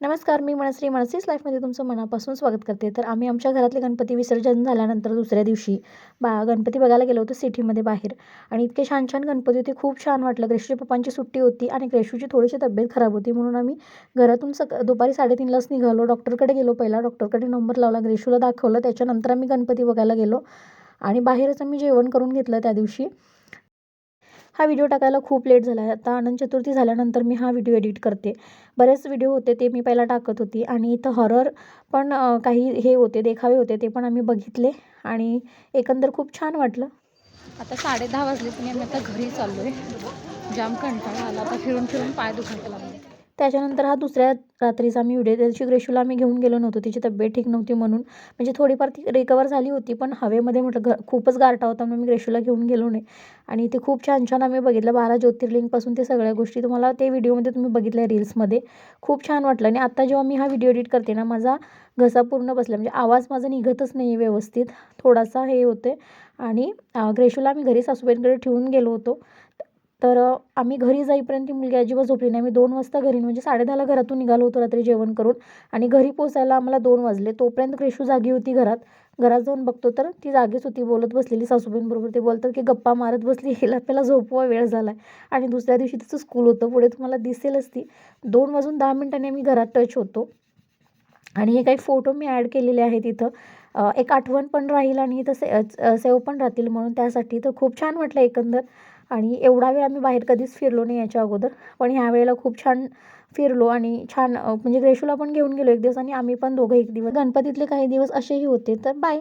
नमस्कार, मी मनश्री. मनश्रीज लाईफमध्ये तुमचं मनापासून स्वागत करते. तर आम्ही आमच्या घरातले गणपती विसर्जन झाल्यानंतर दुसऱ्या दिवशी गणपती बघायला गेलो होतो सिटीमध्ये बाहेर. आणि इतके छान छान गणपती होते, खूप छान वाटलं. ग्रेशूच्या पप्पांची सुट्टी होती आणि ग्रेशूची थोडीशी तब्येत खराब होती, म्हणून आम्ही घरातून दुपारी 3:30लाच निघालो. डॉक्टरकडे गेलो. पहिला डॉक्टरकडे नंबर लावला, ग्रेशूला दाखवलं. त्याच्यानंतर आम्ही गणपती बघायला गेलो आणि बाहेरच आम्ही जेवण करून घेतलं त्या दिवशी. हा व्हिडिओ टाकायला खूप लेट झाला आहे. आता अनंत चतुर्थी झाल्यानंतर मी हा व्हिडिओ एडिट करते. बरेच व्हिडिओ होते ते मी पहिला टाकत होती आणि इथं हॉरर पण काही हे होते, देखावे होते, ते पण आम्ही बघितले आणि एकंदर खूप छान वाटलं. आता 10:30 वाजले आणि आम्ही आता घरी चाललो आहे. जाम कंटाळा आला, आता फिरून फिरून पाय दुखायला लागले. त्याच्यानंतर हा दुसऱ्या रात्रीचा मी व्हिडिओ. त्याची ग्रेशूला आम्ही घेऊन गेलो नव्हतो, तिची तब्येत ठीक नव्हती म्हणून. म्हणजे थोडीफार ती रिकवर झाली होती, पण हवेमध्ये म्हटलं खूपच गारठा होता म्हणून मी ग्रेशूला घेऊन गेलो नाही. आणि ते खूप छान छान आम्ही बघितलं. 12 ज्योतिर्लिंगपासून ते सगळ्या गोष्टी तुम्हाला ते व्हिडिओमध्ये तुम्ही बघितल्या रील्समध्ये. खूप छान वाटलं. आणि आता जेव्हा मी हा व्हिडिओ एडिट करते ना, माझा घसा पूर्ण बसला, म्हणजे आवाज माझा निघतच नाही आहे व्यवस्थित, थोडासा हे होते. आणि ग्रेशूला आम्ही घरी सासूबाईंकडे ठेवून गेलो होतो. तर आम्ही घरी जाईपर्यंत ती मुलगी अजिबात झोपली नाही. आम्ही 2 वाजता घरी, म्हणजे 10:30ला घरातून निघालो होतो रात्री जेवण करून आणि घरी पोचायला आम्हाला 2 वाजले. तोपर्यंत ग्रेशू जागी होती घरात. घरात जाऊन बघतो तर ती जागीच होती, बोलत बसलेली सासूबाईंबरोबर. ते बोलतात की गप्पा मारत बसली, हिला आपल्याला झोपवा, वेळ झाला आहे. आणि दुसऱ्या दिवशी तिचं स्कूल होतं, पुढे तुम्हाला दिसेलच ती. 2 वाजून 10 मिनिटांनी आम्ही घरात टच होतो. आणि हे काही फोटो मी ॲड केलेले आहेत इथं. एक आठवण पण राहील आणि इथं सेव्ह पण राहतील म्हणून त्यासाठी. तर खूप छान वाटलं एकंदर. आणि एवढा वेळ आम्ही बाहेर कधीच फिरलो नाही याच्या अगोदर, पण ह्या वेळेला खूप छान फिरलो आणि छान म्हणजे ग्रेशूला पण घेऊन गेलो एक दिवस आणि आम्ही पण दोघं एक दिवस. गणपतीतले काही दिवस असेही होते. तर बाय.